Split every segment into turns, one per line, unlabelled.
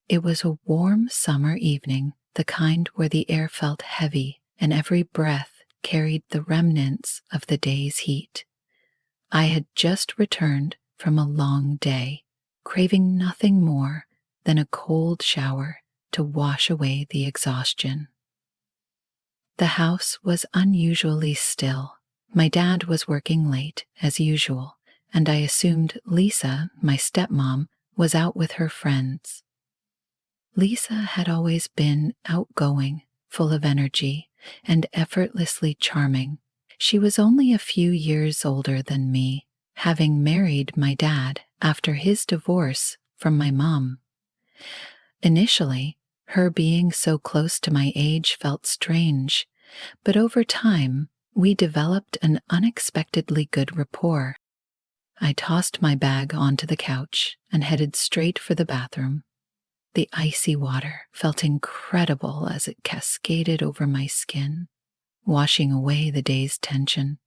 It was a warm summer evening, the kind where the air felt heavy and every breath carried the remnants of the day's heat. I had just returned from a long day, craving nothing more than a cold shower to wash away the exhaustion. The house was unusually still. My dad was working late, as usual, and I assumed Lisa, my stepmom, was out with her friends. Lisa had always been outgoing, full of energy, and effortlessly charming. She was only a few years older than me, having married my dad after his divorce from my mom. Initially, her being so close to my age felt strange, but over time, we developed an unexpectedly good rapport. I tossed my bag onto the couch and headed straight for the bathroom. The icy water felt incredible as it cascaded over my skin, washing away the day's tension.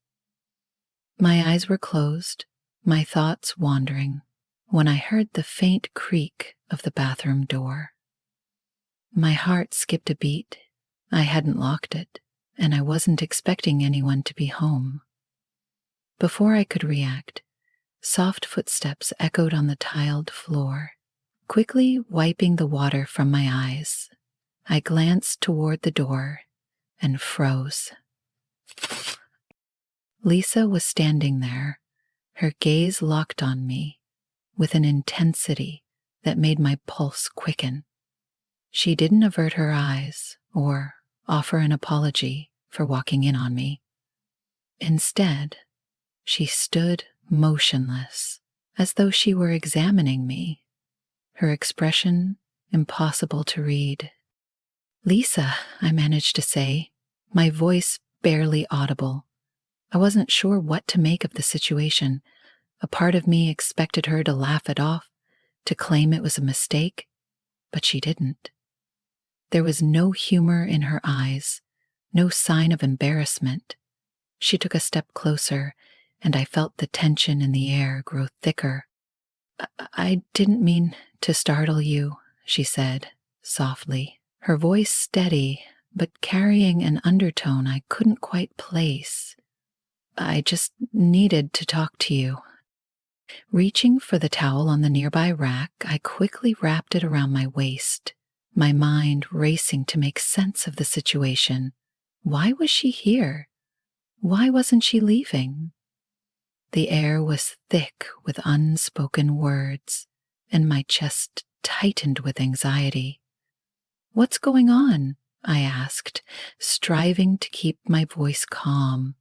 My eyes were closed, my thoughts wandering, when I heard the faint creak of the bathroom door. My heart skipped a beat. I hadn't locked it, and I wasn't expecting anyone to be home. Before I could react, soft footsteps echoed on the tiled floor. Quickly wiping the water from my eyes, I glanced toward the door and froze. Lisa was standing there, her gaze locked on me with an intensity that made my pulse quicken. She didn't avert her eyes or offer an apology for walking in on me. Instead, she stood motionless, as though she were examining me, her expression impossible to read. "Lisa," I managed to say, my voice barely audible. I wasn't sure what to make of the situation. A part of me expected her to laugh it off, to claim it was a mistake, but she didn't. There was no humor in her eyes, no sign of embarrassment. She took a step closer, and I felt the tension in the air grow thicker. I didn't mean to startle you," she said, softly, her voice steady, but carrying an undertone I couldn't quite place. "I just needed to talk to you." Reaching for the towel on the nearby rack, I quickly wrapped it around my waist, my mind racing to make sense of the situation. Why was she here? Why wasn't she leaving? The air was thick with unspoken words, and my chest tightened with anxiety. "What's going on?" I asked, striving to keep my voice calm.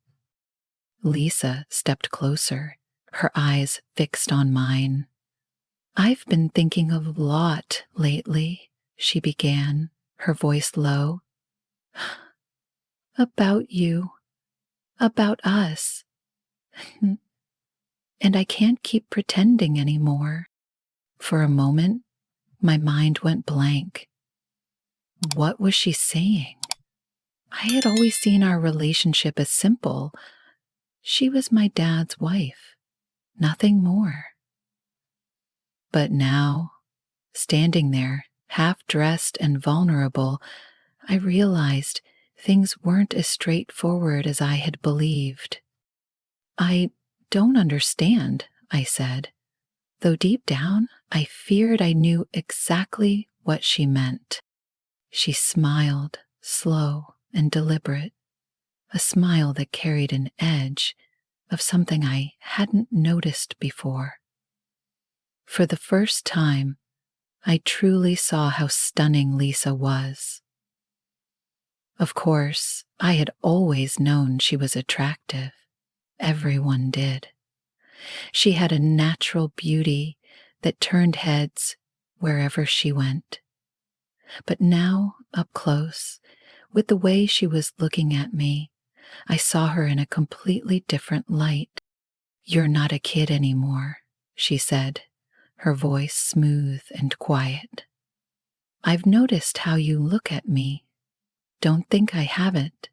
Lisa stepped closer, her eyes fixed on mine. "I've been thinking a lot lately," she began, her voice low. "About you, about us. And I can't keep pretending anymore." For a moment, my mind went blank. What was she saying? I had always seen our relationship as simple. She was my dad's wife, nothing more. But now, standing there, half-dressed and vulnerable, I realized things weren't as straightforward as I had believed. "I don't understand," I said, though deep down I feared I knew exactly what she meant. She smiled, slow and deliberate, a smile that carried an edge of something I hadn't noticed before. For the first time, I truly saw how stunning Lisa was. Of course, I had always known she was attractive. Everyone did. She had a natural beauty that turned heads wherever she went. But now, up close, with the way she was looking at me, I saw her in a completely different light. "You're not a kid anymore," she said, her voice smooth and quiet. "I've noticed how you look at me. Don't think I haven't,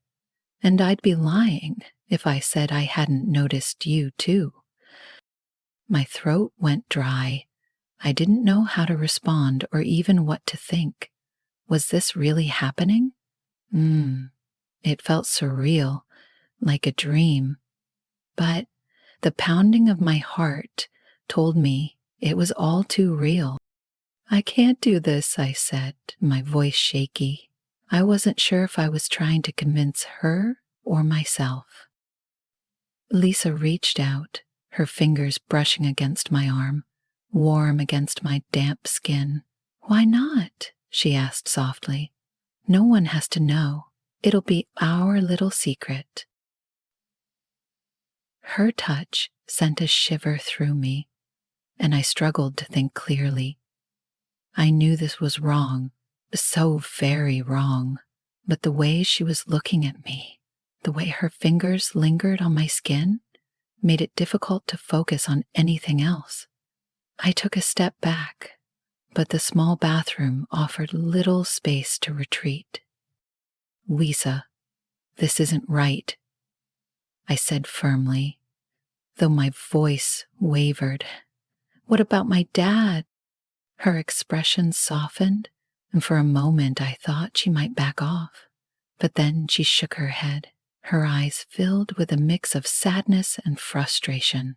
and I'd be lying if I said I hadn't noticed you too." My throat went dry. I didn't know how to respond or even what to think. Was this really happening? It felt surreal, like a dream. But the pounding of my heart told me it was all too real. I can't do this, I said, my voice shaky. I wasn't sure if I was trying to convince her or myself. Lisa reached out, her fingers brushing against my arm, warm against my damp skin. Why not? She asked softly. No one has to know. It'll be our little secret. Her touch sent a shiver through me, and I struggled to think clearly. I knew this was wrong, so very wrong, but the way she was looking at me, the way her fingers lingered on my skin, made it difficult to focus on anything else. I took a step back, but the small bathroom offered little space to retreat. Lisa, this isn't right, I said firmly, though my voice wavered. What about my dad? Her expression softened, and for a moment I thought she might back off. But then she shook her head, her eyes filled with a mix of sadness and frustration.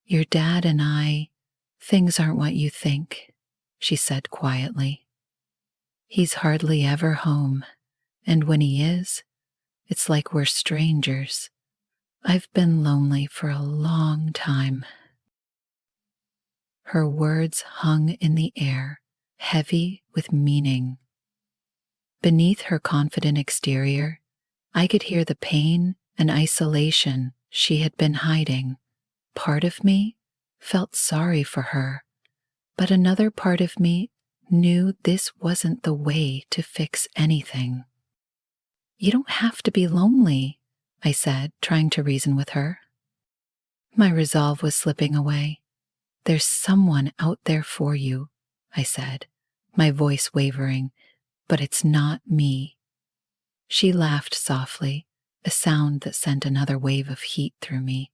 Your dad and I, things aren't what you think, she said quietly. He's hardly ever home, and when he is, it's like we're strangers. I've been lonely for a long time. Her words hung in the air, heavy with meaning. Beneath her confident exterior, I could hear the pain and isolation she had been hiding. Part of me felt sorry for her, but another part of me knew this wasn't the way to fix anything. You don't have to be lonely, I said, trying to reason with her. My resolve was slipping away. There's someone out there for you, I said, my voice wavering, but it's not me. She laughed softly, a sound that sent another wave of heat through me.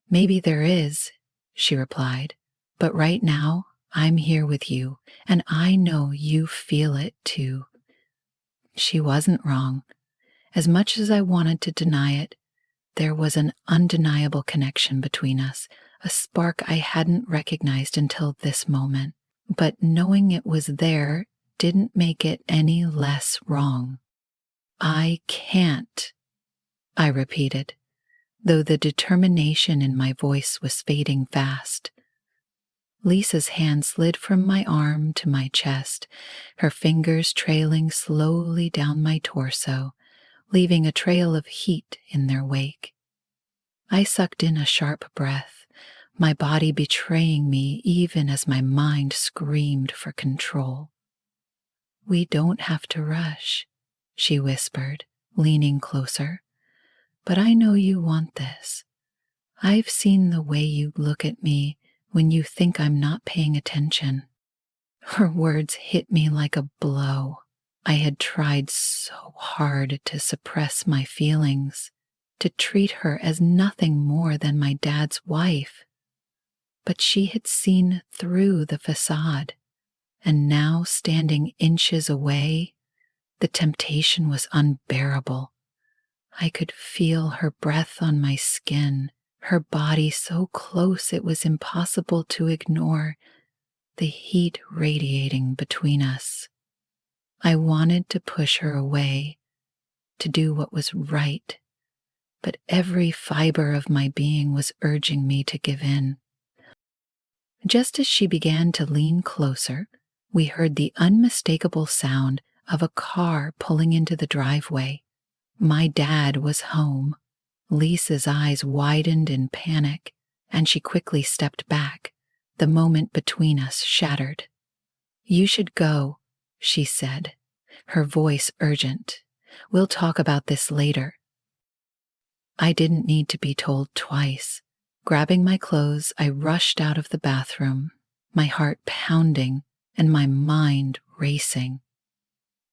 Maybe there is, she replied, but right now I'm here with you, and I know you feel it too. She wasn't wrong. As much as I wanted to deny it, there was an undeniable connection between us, a spark I hadn't recognized until this moment. But knowing it was there didn't make it any less wrong. I can't, I repeated, though the determination in my voice was fading fast. Lisa's hand slid from my arm to my chest, her fingers trailing slowly down my torso, leaving a trail of heat in their wake. I sucked in a sharp breath, my body betraying me even as my mind screamed for control. We don't have to rush, she whispered, leaning closer. But I know you want this. I've seen the way you look at me when you think I'm not paying attention. Her words hit me like a blow. I had tried so hard to suppress my feelings, to treat her as nothing more than my dad's wife. But she had seen through the facade, and now standing inches away, the temptation was unbearable. I could feel her breath on my skin, her body so close it was impossible to ignore, the heat radiating between us. I wanted to push her away, to do what was right, but every fiber of my being was urging me to give in. Just as she began to lean closer, we heard the unmistakable sound of a car pulling into the driveway. My dad was home. Lisa's eyes widened in panic, and she quickly stepped back. The moment between us shattered. You should go, she said, her voice urgent. We'll talk about this later. I didn't need to be told twice. Grabbing my clothes, I rushed out of the bathroom, my heart pounding and my mind racing.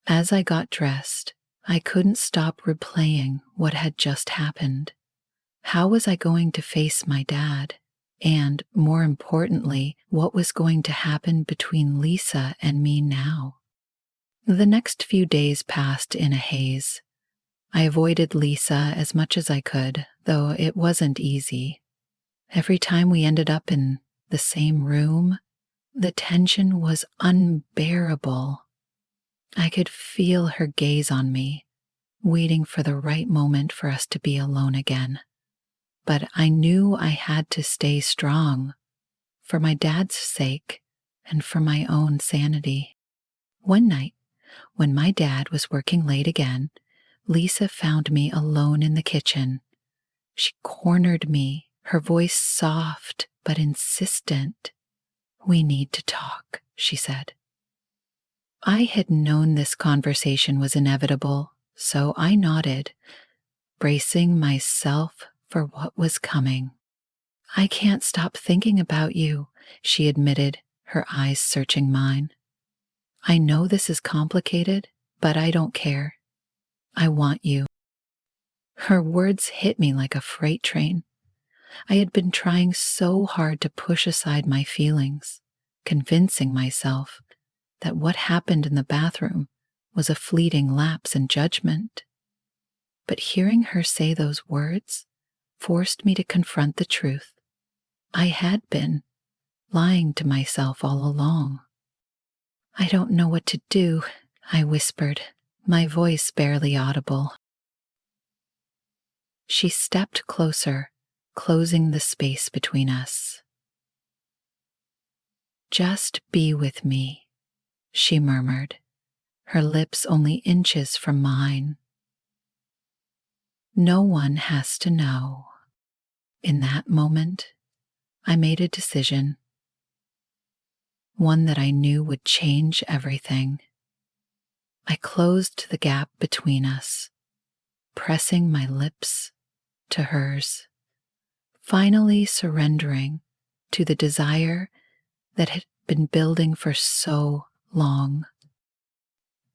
As I got dressed, I couldn't stop replaying what had just happened. How was I going to face my dad? and, more importantly, what was going to happen between Lisa and me now. The next few days passed in a haze. I avoided Lisa as much as I could, though it wasn't easy. Every time we ended up in the same room, the tension was unbearable. I could feel her gaze on me, waiting for the right moment for us to be alone again. But I knew I had to stay strong, for my dad's sake and for my own sanity. One night, when my dad was working late again, Lisa found me alone in the kitchen. She cornered me, her voice soft but insistent. "We need to talk," she said. I had known this conversation was inevitable, so I nodded, bracing myself for what was coming. "I can't stop thinking about you," she admitted, her eyes searching mine. "I know this is complicated, but I don't care. I want you." Her words hit me like a freight train. I had been trying so hard to push aside my feelings, convincing myself that what happened in the bathroom was a fleeting lapse in judgment. But hearing her say those words forced me to confront the truth. I had been lying to myself all along. "I don't know what to do," I whispered, my voice barely audible. She stepped closer, closing the space between us. "Just be with me," she murmured, her lips only inches from mine. "No one has to know." In that moment, I made a decision, one that I knew would change everything. I closed the gap between us, pressing my lips to hers, finally surrendering to the desire that had been building for so long.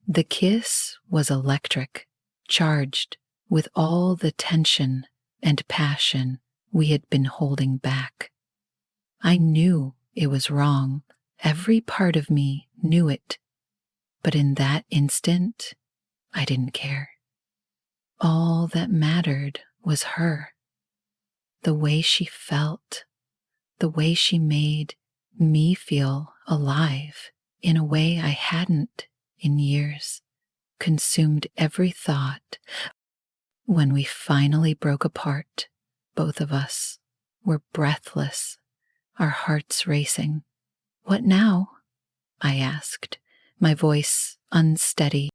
The kiss was electric, charged with all the tension and passion we had been holding back. I knew it was wrong. Every part of me knew it. But in that instant, I didn't care. All that mattered was her. The way she felt, the way she made me feel alive in a way I hadn't in years, consumed every thought. When we finally broke apart, both of us were breathless, our hearts racing. "What now?" I asked, my voice unsteady.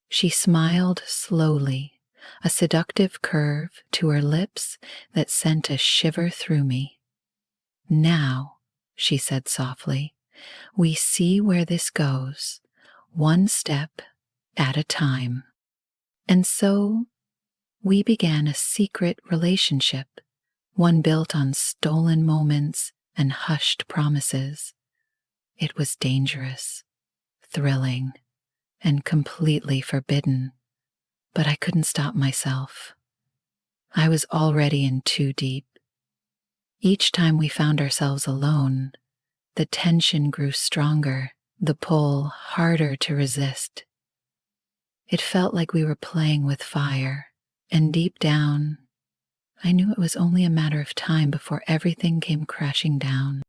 She smiled slowly, a seductive curve to her lips that sent a shiver through me. "Now," she said softly, "we see where this goes, one step at a time." And so we began a secret relationship, one built on stolen moments and hushed promises. It was dangerous, thrilling, and completely forbidden, but I couldn't stop myself. I was already in too deep. Each time we found ourselves alone, the tension grew stronger, the pull harder to resist. It felt like we were playing with fire, and deep down, I knew it was only a matter of time before everything came crashing down.